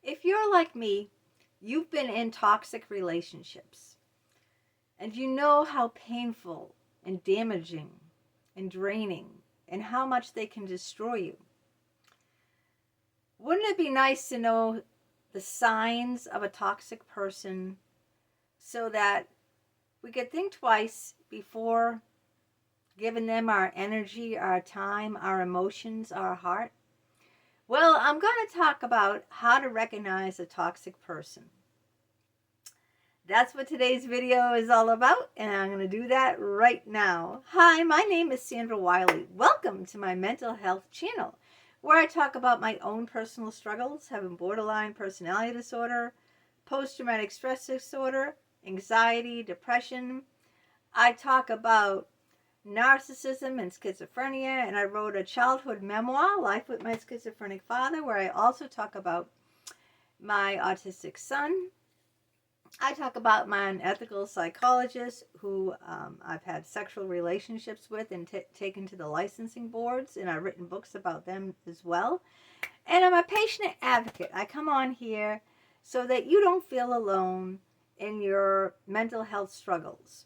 If you're like me, you've been in toxic relationships and you know how painful and damaging and draining and how much they can destroy you. Wouldn't it be nice to know the signs of a toxic person so that we could think twice before giving them our energy, our time, our emotions, our heart? Well, I'm going to talk about how to recognize a toxic person. That's what today's video is all about, and I'm going to do that right now. Hi, my name is Sandra Wyllie. Welcome to my mental health channel, where I talk about my own personal struggles, having borderline personality disorder, post-traumatic stress disorder, anxiety, depression. I talk about narcissism and schizophrenia, and I wrote a childhood memoir, Life with My Schizophrenic Father, where I also talk about my autistic son. I talk about my unethical psychologist who I've had sexual relationships with and taken to the licensing boards, and I've written books about them as well. And I'm a patient advocate. I come on here so that you don't feel alone in your mental health struggles.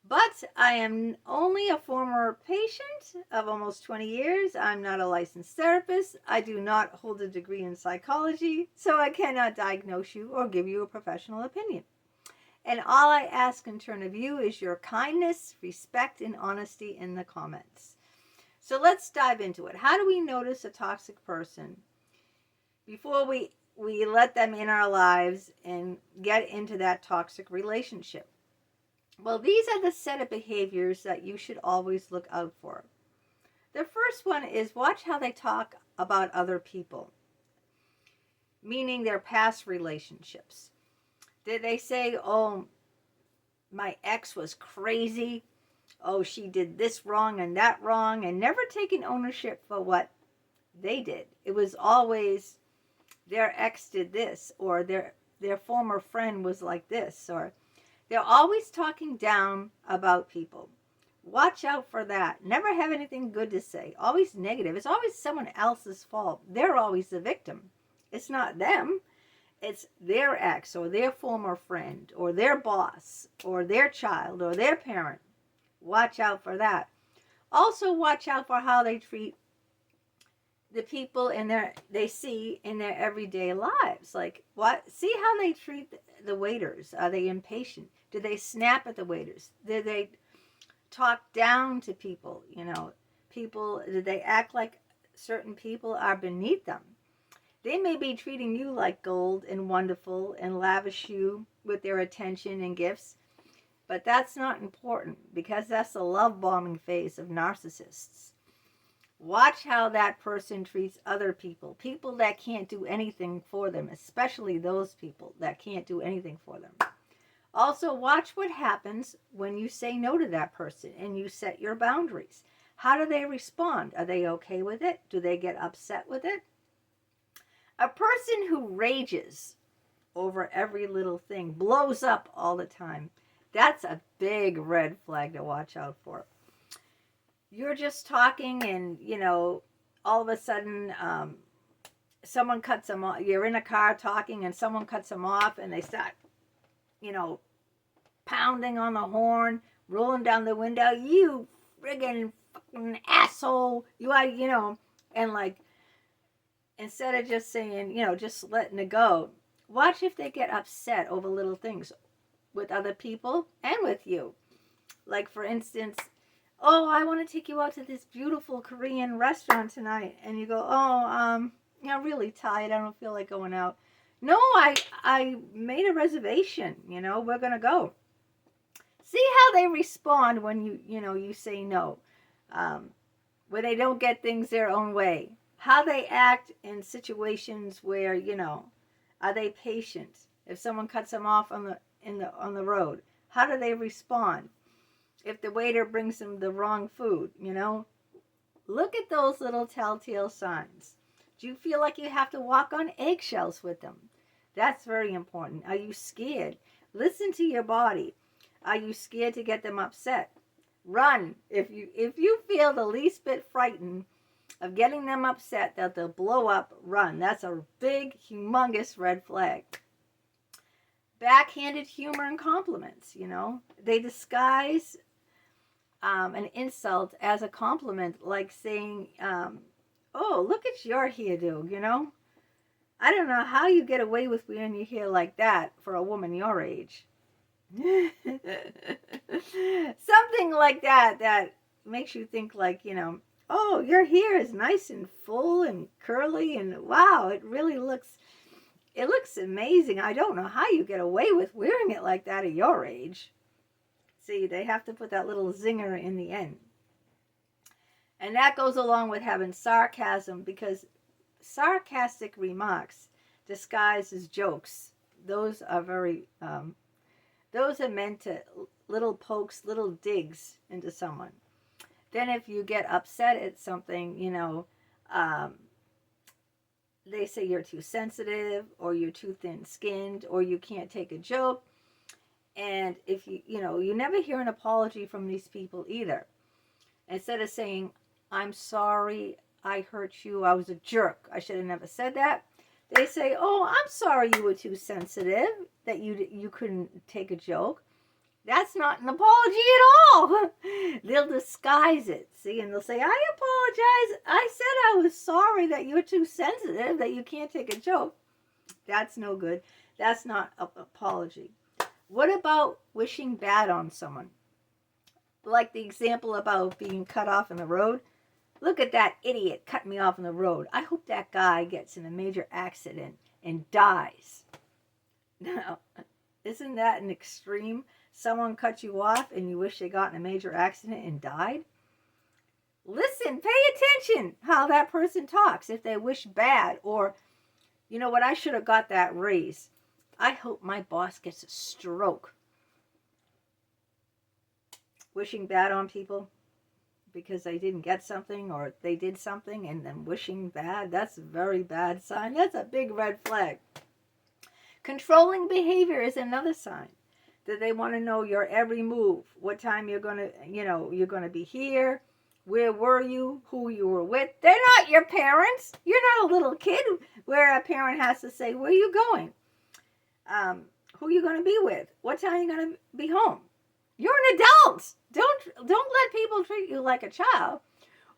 But I am only a former patient of almost 20 years. I'm not a licensed therapist. I do not hold a degree in psychology, so I cannot diagnose you or give you a professional opinion. And all I ask in turn of you is your kindness, respect, and honesty in the comments. So let's dive into it. How do we notice a toxic person before we let them in our lives and get into that toxic relationship? Well, these are the set of behaviors that you should always look out for. The first one is watch how they talk about other people, meaning their past relationships. Did they say, oh, my ex was crazy, oh, she did this wrong and that wrong, and never taking ownership for what they did. It was always their ex did this, or their former friend was like this, or they're always talking down about people. Watch out for that. Never have anything good to say. Always negative. It's always someone else's fault. They're always the victim. It's not them. It's their ex or their former friend or their boss or their child or their parent. Watch out for that. Also watch out for how they treat the people they see in their everyday lives. Like, see how they treat the waiters. Are they impatient? Do they snap at the waiters? Do they talk down to people? Do they act like certain people are beneath them? They may be treating you like gold and wonderful and lavish you with their attention and gifts, but that's not important because that's the love bombing phase of narcissists. Watch how that person treats other people that can't do anything for them, especially those people that can't do anything for them. Also, watch what happens when you say no to that person and you set your boundaries. How do they respond? Are they okay with it? Do they get upset with it? A person who rages over every little thing, blows up all the time, that's a big red flag to watch out for. You're just talking and, all of a sudden someone cuts them off. You're in a car talking and someone cuts them off and they start, pounding on the horn, rolling down the window. You friggin' fucking asshole. You are, and like, instead of just saying, just letting it go, watch if they get upset over little things with other people and with you. Like, for instance, oh, I want to take you out to this beautiful Korean restaurant tonight. And you go, oh, I'm really tired. I don't feel like going out. No, I made a reservation. We're going to go. See how they respond when you say no. When they don't get things their own way. How they act in situations where, are they patient? If someone cuts them off on the road, how do they respond? If the waiter brings them the wrong food, look at those little telltale signs. Do you feel like you have to walk on eggshells with them? That's very important. Are you scared? Listen to your body. Are you scared to get them upset? Run. If you feel the least bit frightened of getting them upset that they'll blow up, run. That's a big, humongous red flag. Backhanded humor and compliments, They disguise an insult as a compliment, like saying, oh, look at your hairdo, I don't know how you get away with wearing your hair like that for a woman your age. Something like that makes you think like, oh, your hair is nice and full and curly, and wow, it looks amazing. I don't know how you get away with wearing it like that at your age. See, they have to put that little zinger in the end. And that goes along with having sarcasm, because sarcastic remarks disguised as jokes, those are meant to little pokes, little digs into someone. Then if you get upset at something, they say you're too sensitive, or you're too thin-skinned, or you can't take a joke. And if you never hear an apology from these people either. Instead of saying, I'm sorry, I hurt you, I was a jerk, I should have never said that, they say, oh, I'm sorry you were too sensitive, that you couldn't take a joke. That's not an apology at all. They'll disguise it, see, and they'll say, I apologize, I said I was sorry that you're too sensitive, that you can't take a joke. That's no good. That's not an apology. What about wishing bad on someone? Like the example about being cut off in the road. Look at that idiot cut me off in the road. I hope that guy gets in a major accident and dies. Now, isn't that an extreme? Someone cut you off and you wish they got in a major accident and died? Listen, pay attention how that person talks. If they wish bad, or, you know what, I should have got that raise. I hope my boss gets a stroke. Wishing bad on people because they didn't get something, or they did something, and then wishing bad, that's a very bad sign. That's a big red flag. Controlling behavior is another sign that they want to know your every move, what time you're going to be here, where were you, who you were with. They're not your parents. You're not a little kid where a parent has to say, where are you going? Who you going to be with? What time are you going to be home? You're an adult. Don't let people treat you like a child.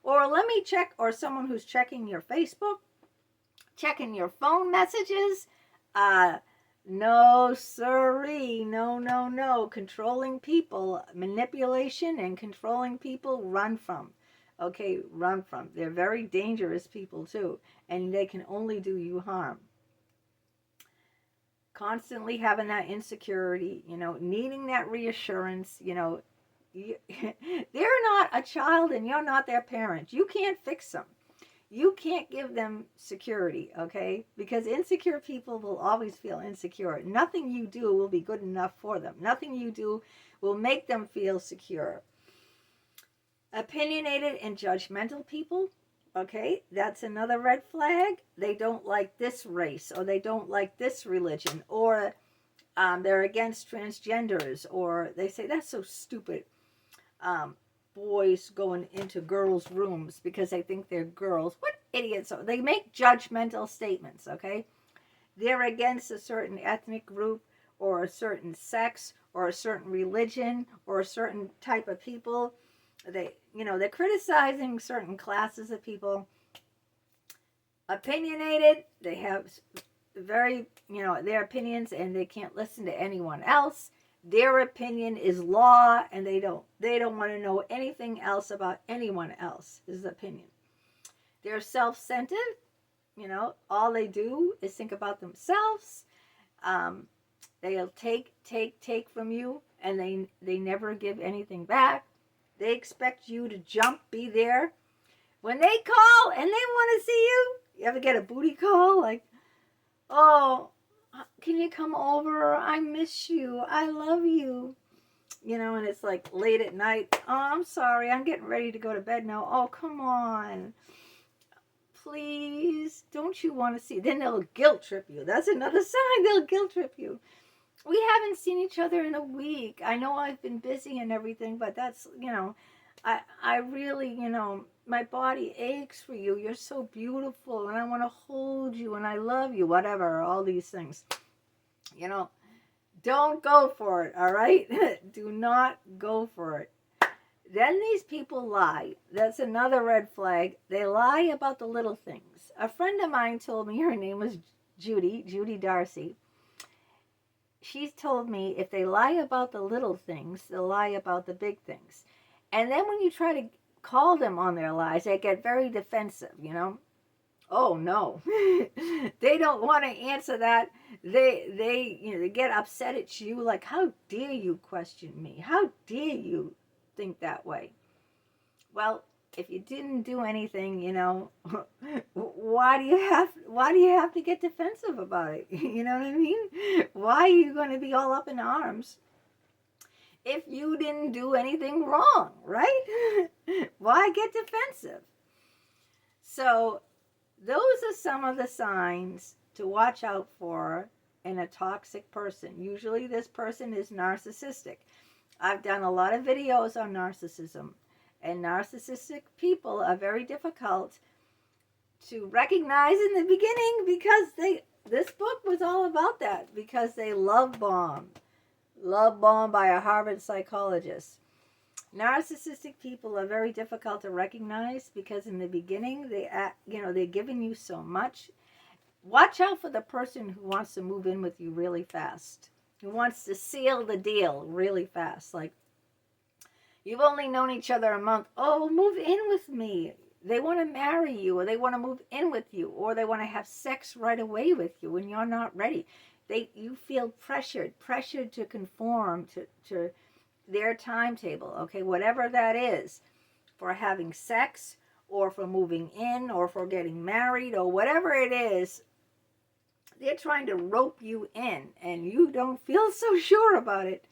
Or let me check, or someone who's checking your Facebook, checking your phone messages. No, sirree. No. Controlling people, manipulation and controlling people, run from. Okay, run from. They're very dangerous people too, and they can only do you harm. Constantly having that insecurity, needing that reassurance, they're not a child and you're not their parent. You can't fix them. You can't give them security, okay? Because insecure people will always feel insecure. Nothing you do will be good enough for them. Nothing you do will make them feel secure. Opinionated and judgmental people, okay, that's another red flag. They don't like this race, or they don't like this religion, or they're against transgenders, or they say, that's so stupid. Boys going into girls' rooms because they think they're girls. What idiots are they? Make judgmental statements, okay? They're against a certain ethnic group, or a certain sex, or a certain religion, or a certain type of people. They're criticizing certain classes of people. Opinionated, they have very, their opinions, and they can't listen to anyone else. Their opinion is law, and they don't want to know anything else about anyone else's opinion. They're self-centered, all they do is think about themselves. They'll take from you, and they never give anything back. They expect you to jump, be there. When they call and they want to see you, you ever get a booty call? Like, oh, can you come over? I miss you. I love you. And it's like late at night. Oh, I'm sorry. I'm getting ready to go to bed now. Oh, come on. Please. Don't you want to see? Then they'll guilt trip you. That's another sign. They'll guilt trip you. We haven't seen each other in a week. I know I've been busy and everything, but that's, I really, my body aches for you. You're so beautiful, and I want to hold you, and I love you, whatever, all these things. Don't go for it, all right? Do not go for it. Then these people lie. That's another red flag. They lie about the little things. A friend of mine told me, her name was Judy Darcy. She told me if they lie about the little things, they'll lie about the big things. And then when you try to call them on their lies, they get very defensive, Oh no. They don't want to answer that. They get upset at you, like, how dare you question me? How dare you think that way? Well, if you didn't do anything, why do you have to get defensive about it? You know what I mean? Why are you going to be all up in arms if you didn't do anything wrong, right? Why get defensive? So those are some of the signs to watch out for in a toxic person. Usually this person is narcissistic. I've done a lot of videos on narcissism, and narcissistic people are very difficult to recognize in the beginning because this book was all about that, because they love bombed by a Harvard psychologist. Narcissistic people are very difficult to recognize because in the beginning they're giving you so much. Watch out for the person who wants to move in with you really fast, who wants to seal the deal really fast. Like, you've only known each other a month. Oh, move in with me. They want to marry you, or they want to move in with you, or they want to have sex right away with you when you're not ready. You feel pressured to conform to their timetable, okay, whatever that is, for having sex or for moving in or for getting married or whatever it is. They're trying to rope you in and you don't feel so sure about it.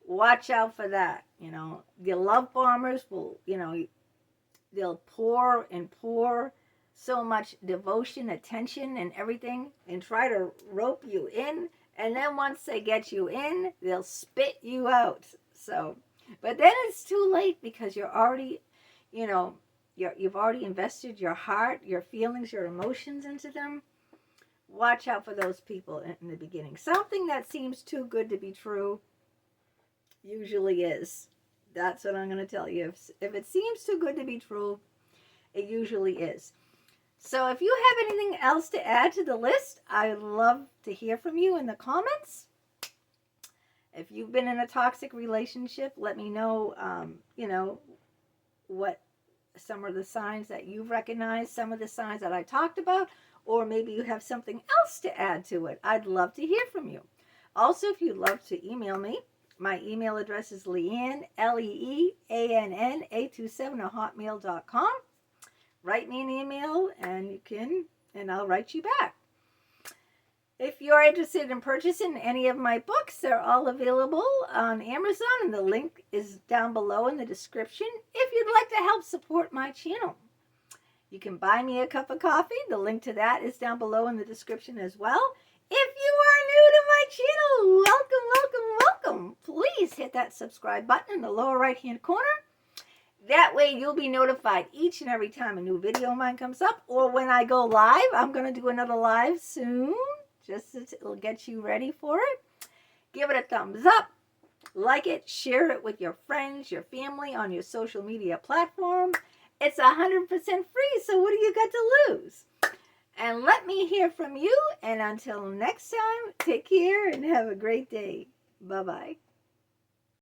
Watch out for that. The love bombers will, they'll pour so much devotion, attention, and everything and try to rope you in. And then once they get you in, they'll spit you out. So, but then it's too late because you're already, you've already invested your heart, your feelings, your emotions into them. Watch out for those people in the beginning. Something that seems too good to be true usually is. That's what I'm going to tell you. If it seems too good to be true, it usually is. So if you have anything else to add to the list, I'd love to hear from you in the comments. If you've been in a toxic relationship, let me know, what some of the signs that you've recognized, some of the signs that I talked about, or maybe you have something else to add to it. I'd love to hear from you. Also, if you'd love to email me, my email address is Leann, LEEANN827@hotmail.com. Write me an email and I'll write you back. If you're interested in purchasing any of my books, they're all available on Amazon, and the link is down below in the description if you'd like to help support my channel. You can buy me a cup of coffee. The link to that is down below in the description as well. If you are new to my channel, welcome. Please hit that subscribe button in the lower right-hand corner. That way you'll be notified each and every time a new video of mine comes up, or when I go live. I'm going to do another live soon, just so it'll get you ready for it. Give it a thumbs up, like it, share it with your friends, your family, on your social media platform. It's 100% free, so what do you got to lose? And let me hear from you, and until next time, take care and have a great day. Bye-bye.